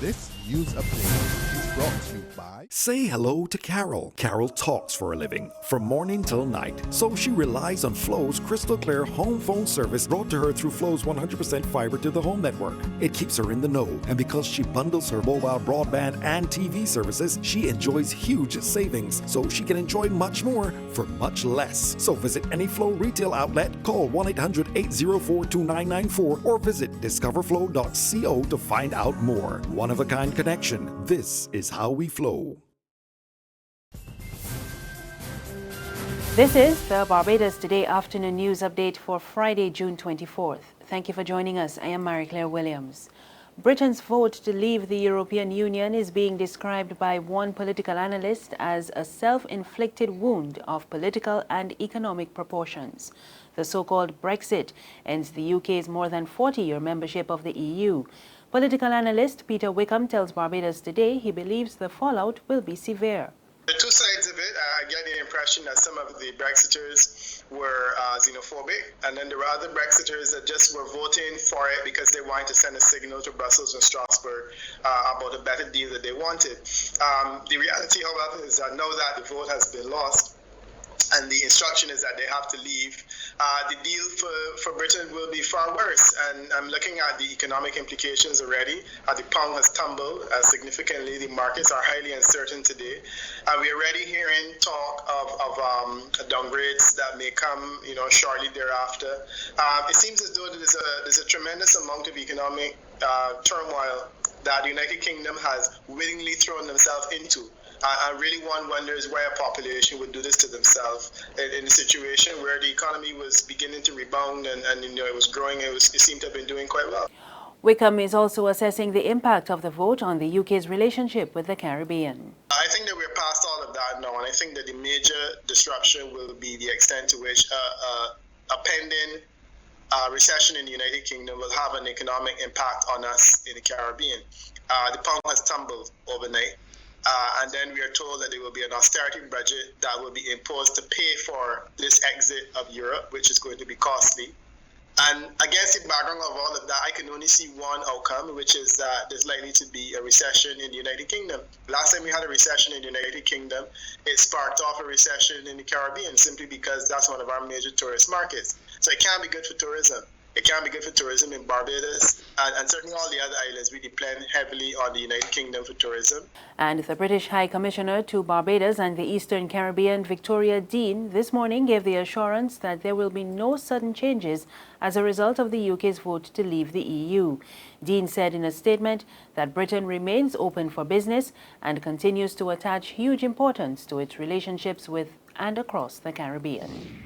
This news update is brought to you by... Say hello to Carol. Carol talks for a living, from morning till night. So she relies on Flow's crystal clear home phone service brought to her through Flow's 100% fiber to the home network. It keeps her in the know, and because she bundles her mobile broadband and TV services, she enjoys huge savings, so she can enjoy much more for much less. So visit any Flow retail outlet, call 1-800-804-2994, or visit discoverflow.co to find out more. One-of-a-kind connection. This is how we flow. This is the Barbados Today afternoon news update for Friday, June 24th. Thank you for joining us. I am Marie-Claire Williams. Britain's vote to leave the European Union is being described by one political analyst as a self-inflicted wound of political and economic proportions. The so-called Brexit ends the UK's more than 40-year membership of the EU. Political analyst Peter Wickham tells Barbados Today he believes the fallout will be severe. The two sides of it, I get the impression that some of the Brexiters were xenophobic, and then there were other Brexiters that just were voting for it because they wanted to send a signal to Brussels and Strasbourg about a better deal that they wanted. The reality, however, is that now that the vote has been lost, and the instruction is that they have to leave, the deal for Britain will be far worse. And I'm looking at the economic implications already. The pound has tumbled significantly. The markets are highly uncertain today. We're already hearing talk of downgrades that may come, shortly thereafter. It seems as though there's a tremendous amount of economic turmoil that the United Kingdom has willingly thrown themselves into. And really one wonders why a population would do this to themselves in a situation where the economy was beginning to rebound and it was growing. It seemed to have been doing quite well. Wickham is also assessing the impact of the vote on the UK's relationship with the Caribbean. I think that we're past all of that now, and I think that the major disruption will be the extent to which a pending recession in the United Kingdom will have an economic impact on us in the Caribbean. The pound has tumbled overnight. And then we are told that there will be an austerity budget that will be imposed to pay for this exit of Europe, which is going to be costly. And against the background of all of that, I can only see one outcome, which is that there's likely to be a recession in the United Kingdom. Last time we had a recession in the United Kingdom, it sparked off a recession in the Caribbean simply because that's one of our major tourist markets. So it can't be good for tourism. It can be good for tourism in Barbados, and certainly all the other islands. We depend heavily on the United Kingdom for tourism. And the British High Commissioner to Barbados and the Eastern Caribbean, Victoria Dean, this morning gave the assurance that there will be no sudden changes as a result of the UK's vote to leave the EU. Dean said in a statement that Britain remains open for business and continues to attach huge importance to its relationships with and across the Caribbean.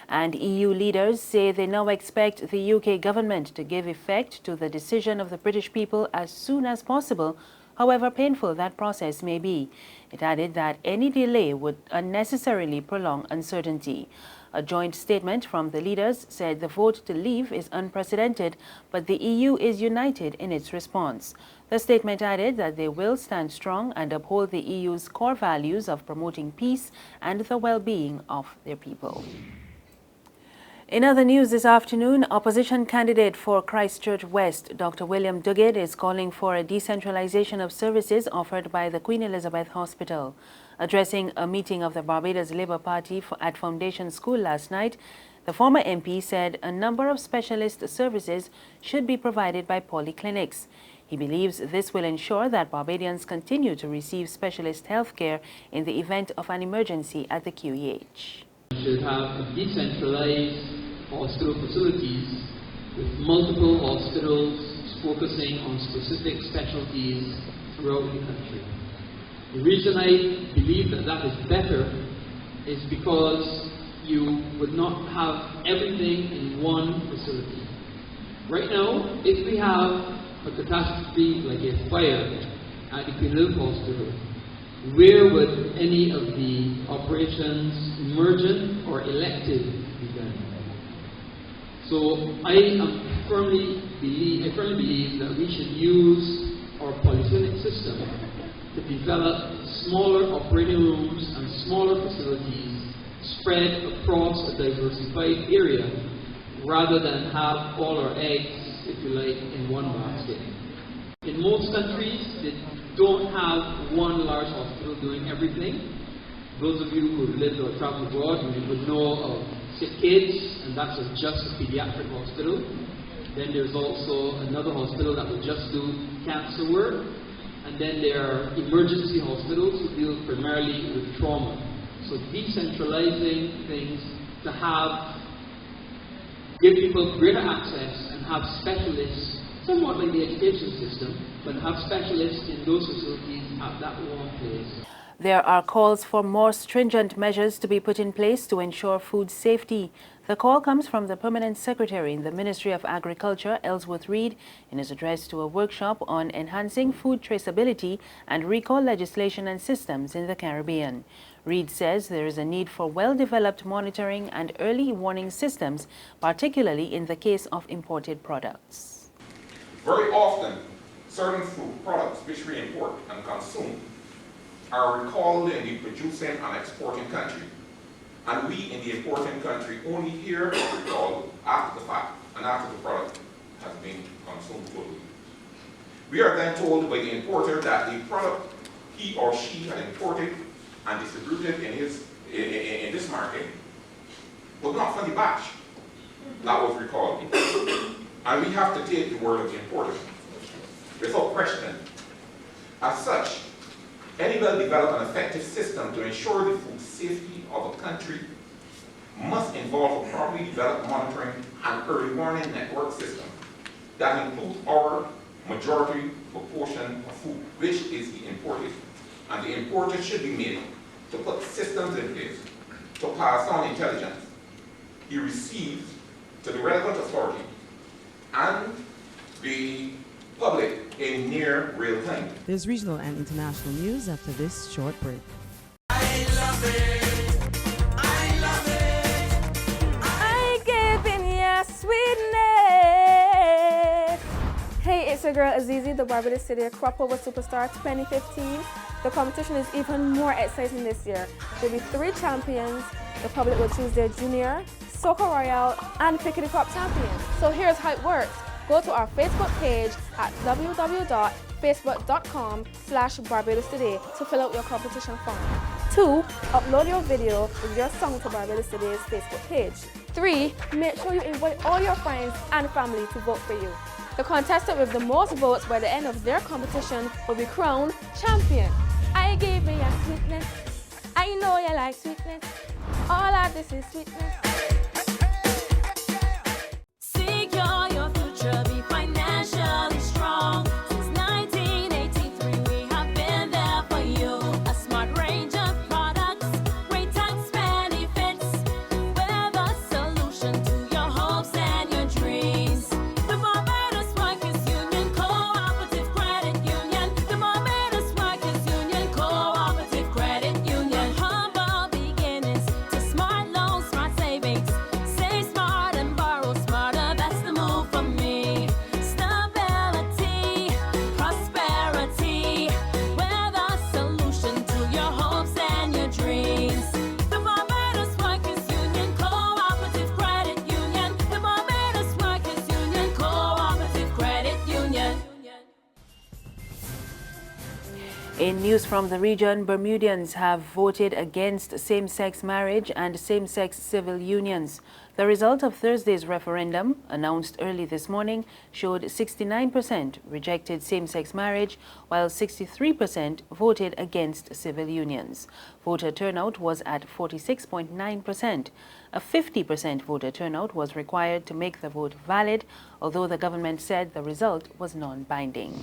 And EU leaders say they now expect the UK government to give effect to the decision of the British people as soon as possible, however painful that process may be. It added that any delay would unnecessarily prolong uncertainty. A joint statement from the leaders said the vote to leave is unprecedented, but the EU is united in its response. The statement added that they will stand strong and uphold the EU's core values of promoting peace and the well-being of their people. In other news this afternoon, opposition candidate for Christchurch West, Dr. William Duguid, is calling for a decentralisation of services offered by the Queen Elizabeth Hospital. Addressing a meeting of the Barbados Labour Party at Foundation School last night, the former MP said a number of specialist services should be provided by polyclinics. He believes this will ensure that Barbadians continue to receive specialist health care in the event of an emergency at the QEH. Should have decentralized hospital facilities with multiple hospitals focusing on specific specialties throughout the country. The reason I believe that is better is because you would not have everything in one facility. Right now, if we have a catastrophe like a fire at the Queen Elizabeth Hospital, where would any of the operations, emergent or elective, be done? So I firmly believe that we should use our polyclinic system to develop smaller operating rooms and smaller facilities spread across a diversified area, rather than have all our eggs, if you like, in one basket. In most countries, they don't have one large hospital doing everything. Those of you who lived or traveled abroad, you would know of sick kids, and that's just a pediatric hospital. Then there's also another hospital that will just do cancer work. And then there are emergency hospitals who deal primarily with trauma. So decentralizing things to give people greater access and have specialists, somewhat like the education system, but have specialists in those facilities at that one place. There are calls for more stringent measures to be put in place to ensure food safety. The call comes from the Permanent Secretary in the Ministry of Agriculture, Ellsworth Reed, in his address to a workshop on enhancing food traceability and recall legislation and systems in the Caribbean. Reed says there is a need for well-developed monitoring and early warning systems, particularly in the case of imported products. Very often, certain food products which we import and consume are recalled in the producing and exporting country. And we in the importing country only hear of recall after the fact and after the product has been consumed fully. We are then told by the importer that the product he or she had imported and distributed in this market was not from the batch that was recalled. And we have to take the word of the importer without question. As such, any well-developed and effective system to ensure the food safety of a country must involve a properly developed monitoring and early warning network system that includes our majority proportion of food, which is the imported. And the importer should be made to put systems in place to pass on intelligence he receives to the relevant authority and the public in near real time. There's regional and international news after this short break. I love it. I love it. I give in your sweetness. Hey, it's your girl Azizi, the Barbados TODAY Crop Over Superstar 2015. The competition is even more exciting this year. There will be 3 champions. The public will choose their junior, Soccer Royale, and Pickety Crop champion. So here's how it works. Go to our Facebook page at www.facebook.com/Barbados Today to fill out your competition form. 2. Upload your video with your song to Barbados Today's Facebook page. 3. Make sure you invite all your friends and family to vote for you. The contestant with the most votes by the end of their competition will be crowned champion. I gave me your sweetness. I know you like sweetness. All of this is sweetness. Secure your future, be financially strong. Since 1983, we have been there for you. A smart range of products, great tax benefits. We're the solution to your hopes and your dreams. The Barbados Workers Union Cooperative Credit Union. The Barbados Workers Union Cooperative Credit Union. Humble beginnings to smart loans, smart savings. Save smart and borrow smarter. That's the move for me. Stability, prosperity. We're the solution to your hopes and your dreams. The Barbados Workers Union Cooperative Credit Union. The Barbados Workers Union Cooperative Credit Union. In news from the region, Bermudians have voted against same-sex marriage and same-sex civil unions. The result of Thursday's referendum, announced early this morning, showed 69% rejected same-sex marriage, while 63% voted against civil unions. Voter turnout was at 46.9%. A 50% voter turnout was required to make the vote valid, although the government said the result was non-binding.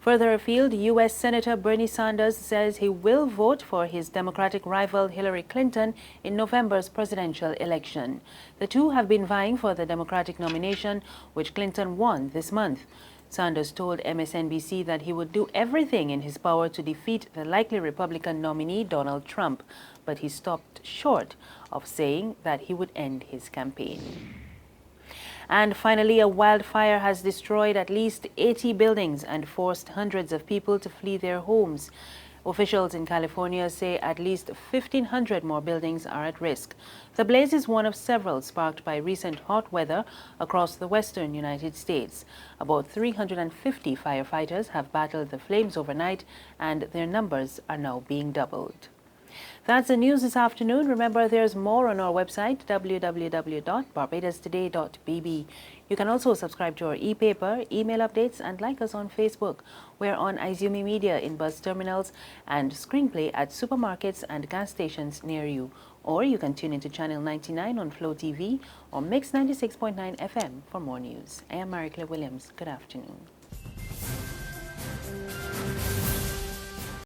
Further afield, U.S. Senator Bernie Sanders says he will vote for his Democratic rival Hillary Clinton in November's presidential election. The two have been vying for the Democratic nomination, which Clinton won this month. Sanders told MSNBC that he would do everything in his power to defeat the likely Republican nominee Donald Trump, but he stopped short of saying that he would end his campaign. And finally, a wildfire has destroyed at least 80 buildings and forced hundreds of people to flee their homes. Officials in California say at least 1,500 more buildings are at risk. The blaze is one of several sparked by recent hot weather across the western United States. About 350 firefighters have battled the flames overnight, and their numbers are now being doubled. That's the news this afternoon. Remember, there's more on our website, www.barbadostoday.bb. You can also subscribe to our e-paper, email updates, and like us on Facebook. We're on Izumi Media in bus terminals and Screenplay at supermarkets and gas stations near you. Or you can tune into Channel 99 on Flow TV or Mix 96.9 FM for more news. I am Mary Claire Williams. Good afternoon.